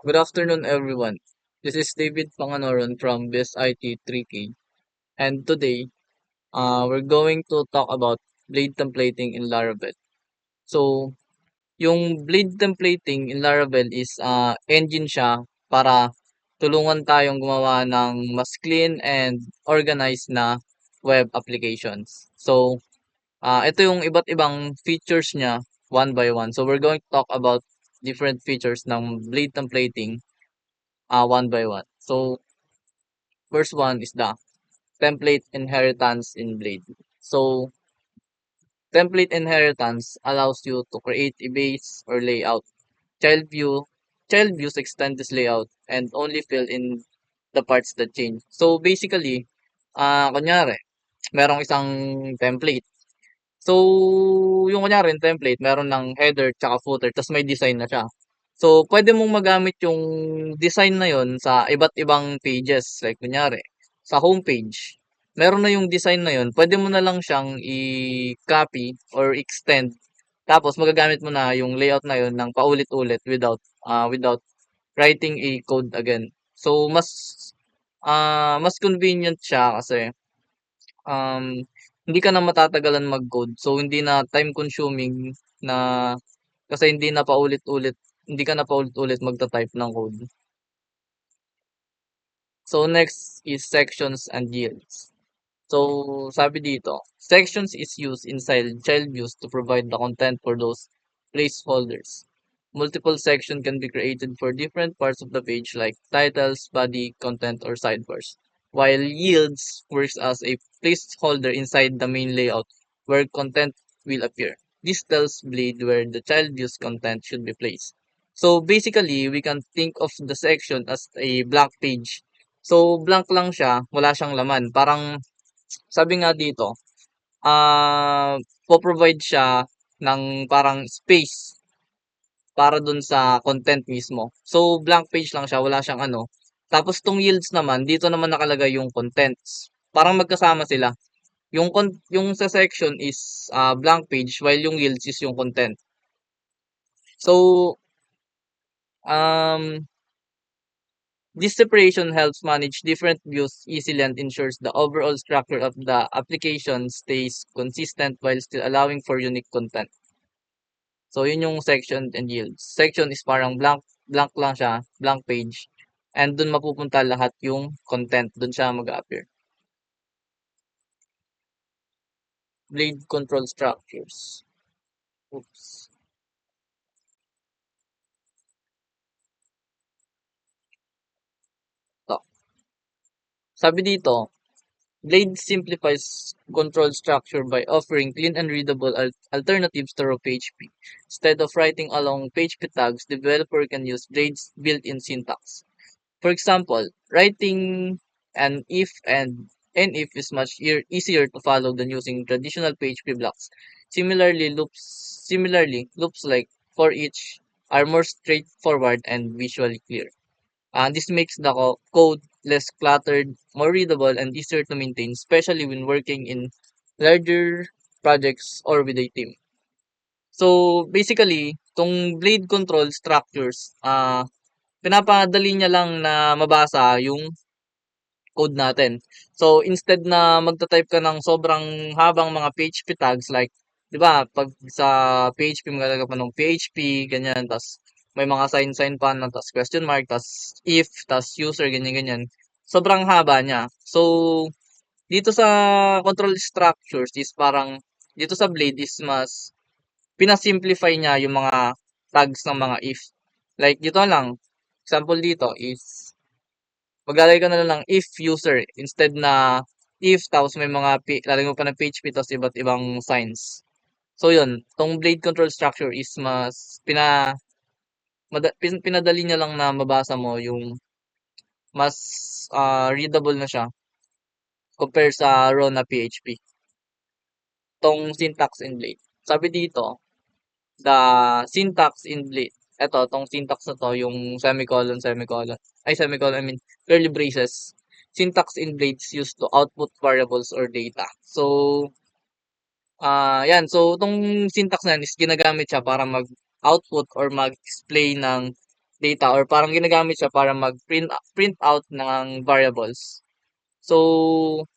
Good afternoon, everyone. This is David Panganoron from BSIT 3K, and today, we're going to talk about blade templating in Laravel. So, yung blade templating in Laravel is engine siya para tulungan tayong gumawa ng mas clean and organized na web applications. So, ito yung iba't ibang features niya one by one. So, we're going to talk about different features ng blade templating one by one. So, first one is the template inheritance in Blade. So, template inheritance allows you to create a base or layout. Child view, child views extend this layout and only fill in the parts that change. So, basically, kunyari, merong isang template. So, yung kunyari yung template, meron ng header tsaka footer, tas may design na siya. So, pwede mong magamit yung design na yon sa iba't ibang pages. Like, kunyari, sa homepage, meron na yung design na yon, pwede mo na lang siyang i-copy or extend. Tapos, magagamit mo na yung layout na yon ng paulit-ulit without writing a code again. So, mas convenient siya kasi um, hindi ka na matatagalan mag-code. So, hindi na time consuming na kasi hindi ka na paulit-ulit magta-type ng code. So, next is sections and yields. So, sabi dito, sections is used inside child views to provide the content for those placeholders. Multiple sections can be created for different parts of the page like titles, body, content, or sidebars. While yields works as a placeholder inside the main layout where content will appear. This tells Blade where the child views content should be placed. So basically, we can think of the section as a blank page. So blank lang siya, wala siyang laman. Parang sabi nga dito, po-provide siya ng parang space para dun sa content mismo. So, blank page lang siya, wala siyang ano. Tapos, tong yields naman, dito naman nakalagay yung contents. Parang magkasama sila. Yung sa section is blank page, while yung yields is yung content. So, um, this separation helps manage different views easily and ensures the overall structure of the application stays consistent while still allowing for unique content. So, yun yung section and yields. Section is parang blank lang siya, blank page. And dun mapupunta lahat yung content. Dun siya mag-appear. Blade control structures. Oops. To. Sabi dito, Blade simplifies control structure by offering clean and readable alternatives to raw PHP. Instead of writing along PHP tags, the developer can use Blade's built-in syntax. For example, writing an if and if is much easier to follow than using traditional PHP blocks. Similarly, loops like for each are more straightforward and visually clear. This makes the code less cluttered, more readable, and easier to maintain, especially when working in larger projects or with a team. So, basically, tong blade control structures, pinapadali niya lang na mabasa yung code natin. So, instead na magta-type ka ng sobrang habang mga PHP tags like, 'di ba, pag sa PHP maglalagay ka pa ng PHP, ganyan, tas may mga sign pa na tas question mark, tas if, tas user, ganyan, ganyan. Sobrang haba niya. So, dito sa control structures is parang, dito sa Blade is mas pinasimplify niya yung mga tags ng mga if. Like, dito lang, example dito is, maglalagay ka na lang ng if user instead na if tapos may mga lalagay mo pa ng PHP tapos iba't ibang signs. So yun, tong blade control structure is mas pinadali niya lang na mabasa mo yung mas readable na siya compare sa raw na PHP. Tong syntax in Blade. Sabi dito, the syntax in Blade. Ito, tong syntax na to, yung semicolon, I mean, curly braces. Syntax in Blades used to output variables or data. So, yan. So, itong syntax na yan is ginagamit siya para mag-output or mag-display ng data or parang ginagamit siya para print out ng variables. So,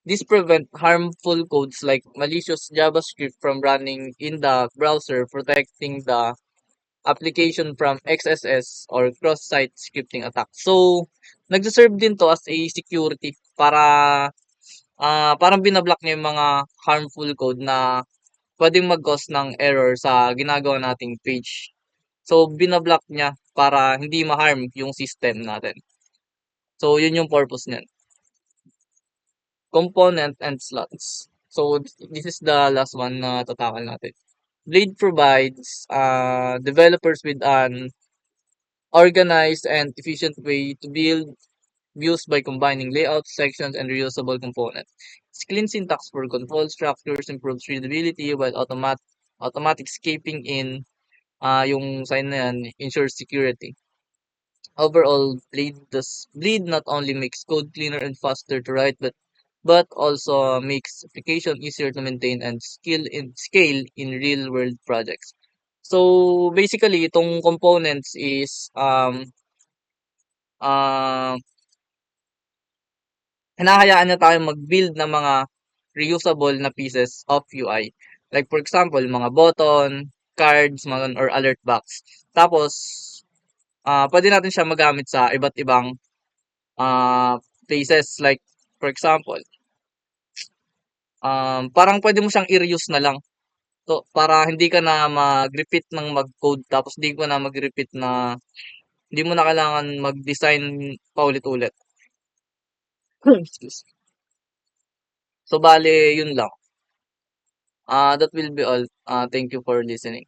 this prevent harmful codes like malicious JavaScript from running in the browser, protecting the application from XSS or cross-site scripting attacks. So, nagse-serve din 'to as a security para, parang binablock niya yung mga harmful code na puwedeng mag-cause ng error sa ginagawa nating page. So, binablock niya para hindi ma-harm yung system natin. So, yun yung purpose niyan. Component and slots. So, this is the last one na tatakal natin. Blade provides developers with an organized and efficient way to build views by combining layouts, sections, and reusable components. Its clean syntax for control structures improves readability while automatic escaping in yung sign na yan ensures security. Overall, Bleed not only makes code cleaner and faster to write, but also makes application easier to maintain and scale in real world projects. So basically, itong components is um hinahayaan niya tayong mag-build ng mga reusable na pieces of UI. Like for example, mga button, cards, mga or alert box. Tapos pwede natin siya magamit sa iba't ibang places like for example, parang pwede mo siyang i-reuse na lang. So, para hindi ka na mag-repeat ng mag-code tapos hindi ko na mag-repeat na hindi mo na kailangan mag-design paulit-ulit. Excuse. So, bale, yun lang. That will be all. Thank you for listening.